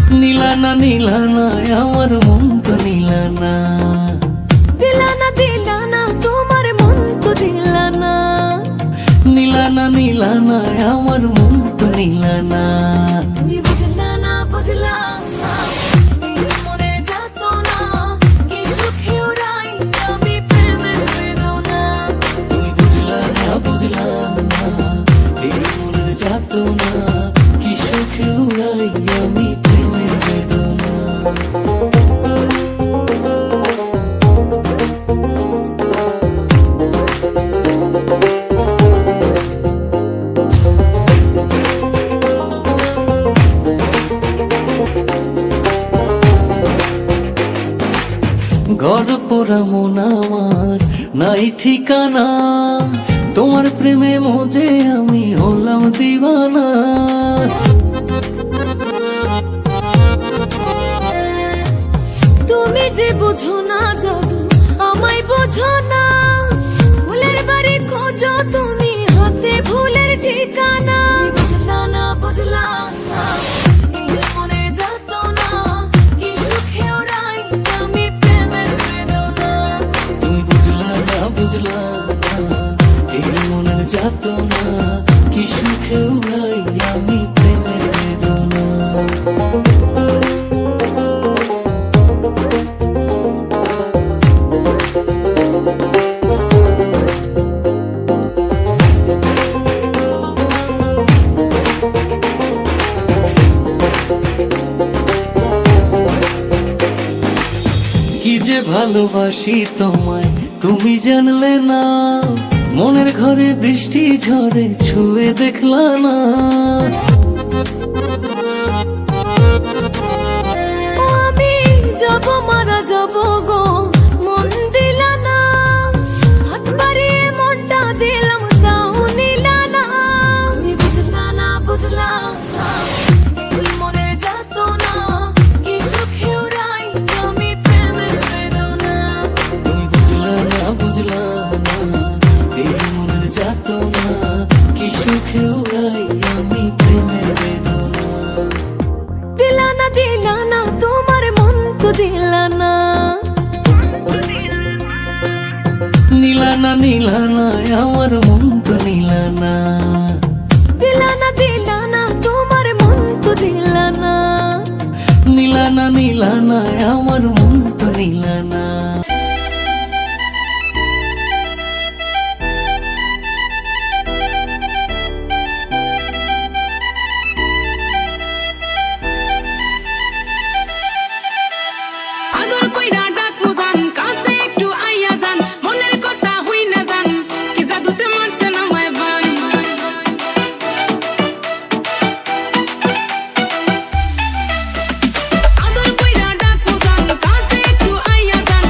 নীলানা নীলানা আমার মন তো নীলানা, দিলানা দিলানা তোমার মন তো দিলানা, নীলানা নীলানা আমার মন তো নীলানা। তুমি বুঝলা না বুঝলা না, এই মনে যেত না কি সুখে উড়াই আমি প্রেমের বেদনা। তুমি বুঝলা না বুঝলা না, এই মনের যাত না কি সুখে উড়াই আমি প্রেমের বেদনা। ঘর পোড়া মন আমার নাই ঠিকানা, তোমার প্রেমে মজে আমি হলাম দিওয়ানা। তুমি যে বুঝো না জাদু আমায় বোঝো না, ফুলের বাড়ি খোঁজো তুমি হাতে ফুলের ঠিকানা। বুঝলা না বুঝলা না, এই মনে যেত না কি সুখে উড়াই আমি প্রেমের বেদনা। তুমি বুঝলা না বুঝলা না, এই মনের যাত না কি সুখে উড়াই আমি প্রেমের বেদনা। কি যে ভালোবাসি তোমায় তুমি জানলে না, মনের ঘরে বৃষ্টি ঝরে ছুঁয়ে দেখলা না। আমি যাব মারা যাব গো মন দিলা না, হাত বাড়িয়ে মনটা দিলাম তাও নিলা না। তুমি বুঝলা না বুঝলা না, এই মনে যেত না কি সুখে উড়াই আমি প্রেমের বেদনা। তুমি বুঝলা না বুঝলা না, এই মনের যাত না কি সুখে উড়াই আমি প্রেমের বেদনা। দিলানা দিলানা তোমার মন তো দিলানা, নীলানা নীলানা আমার মন তো নীলানা, দিলানা দিলানা তোমার মন তো দিলানা। নীলানা নীলানা আমার মন তো নীলানা। আদর কইরা ডাকু জান, কাছে একটু আইয়া যান, মনের কথা হই না যান, কি জাদুতে মারছেন আমায় বান। আদর কইরা ডাকু জান, কাছে একটু আইয়া যান,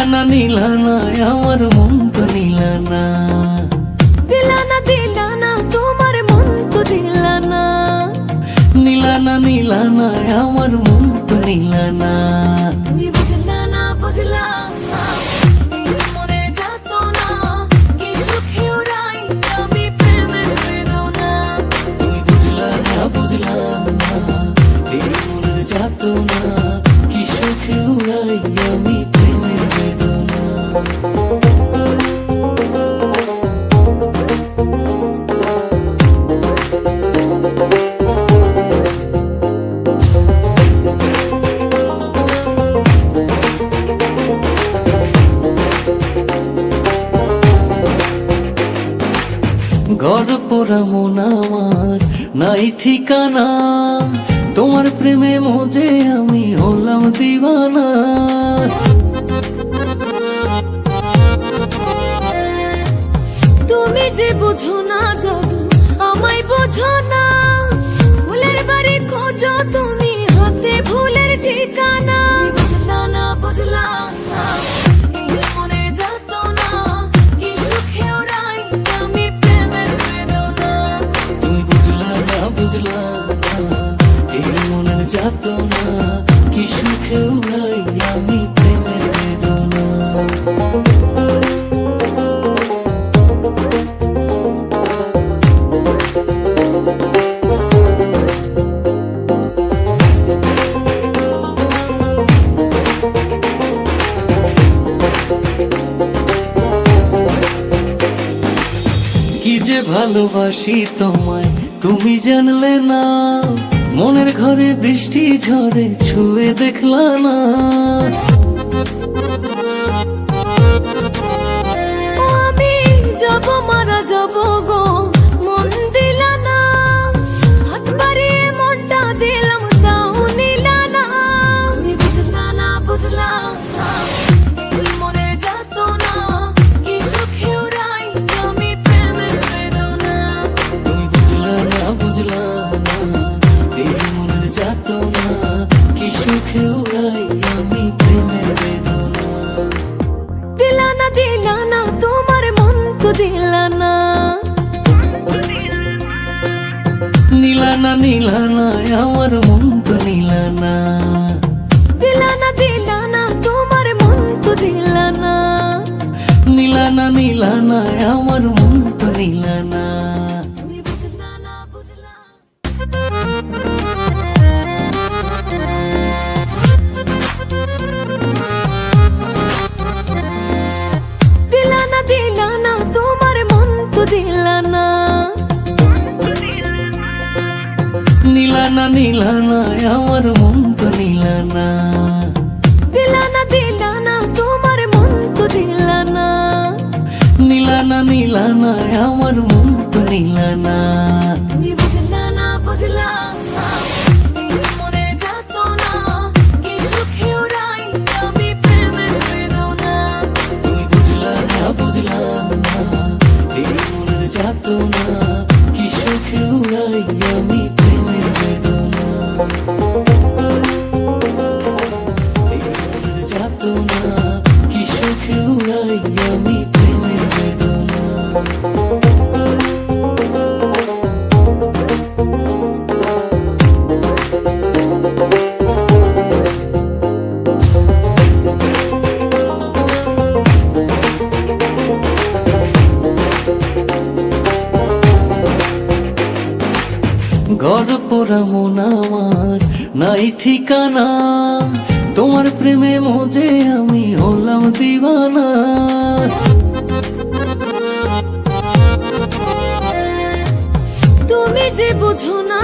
নীলা না আমার মন তো নীলা না, দিলা না তোমার মন তো দিলা না। নীলা না আমার মন তো নীলা না। তুমি বুঝলা না এই মনে যেত না কি সুখে উড়াই আমি প্রেমের বেদনা। তুমি বুঝলা না এই মনের যাতনা, কি সুখে উড়াই আমি প্রেমের বেদনা। ঘর পোড়া মন আমার নাই ঠিকানা, তোমার প্রেমে মজে আমি হলাম দিওয়ানা। তুমি যে বুঝো না জাদু আমায় বোঝো না, ফুলের বাড়ি খোঁজো তুমি হাতে ভুলের ঠিকানা। বুঝলা না এই মনে যেত না কি সুখে উড়াই আমি প্রেমের বেদনা। তুমি বুঝলা না এই মনের যাতনা, কি সুখে উড়াই আমি প্রেমের বেদনা। কি যে ভালোবাসি তোমায় তুমি জানলে না, মনের ঘরে বৃষ্টি ঝরে ছুঁয়ে দেখলা না। আমি যাব মারা যাব গো মন দিলা না, হাত বাড়িয়ে মনটা দিলাম তাও নিলা না। তুমি বুঝলা না এই মনে যেত না কি সুখে উড়াই আমি প্রেমের বেদনা। তুমি বুঝলা না এই মনের যাতনা, কি সুখে উড়াই আমি প্রেমের বেদনা। দিলা না তোমার মন তো দিলা না। নীলা না আমার মন তো নীলা না। দিলা না তোমার মন তো দিলা না। নীলা না আমার মন তো নীলা না। তুমি বুঝলা না দিলা না তোমার মন তো দিলা না। নীলা না আমার মন তো নীলা না। দিলা না তোমার মন তো দিলা না। নীলা না আমার মন তো নীলা না। তুমি বুঝলা না এই মনে যেত না কি সুখে উড়াই আমি প্রেমের বেদনা। তুমি বুঝলা না এই মনের যাতনা, কি সুখে উড়াই আমি প্রেমের বেদনা। এই মনের যাতনা, কি সুখে উড়াই আমি প্রেমের বেদনা। ঘর পোড়া মন আমার নাই ঠিকানা, তোমার প্রেমে মজে আমি হলাম দিওয়ানা। তুমি যে বুঝো না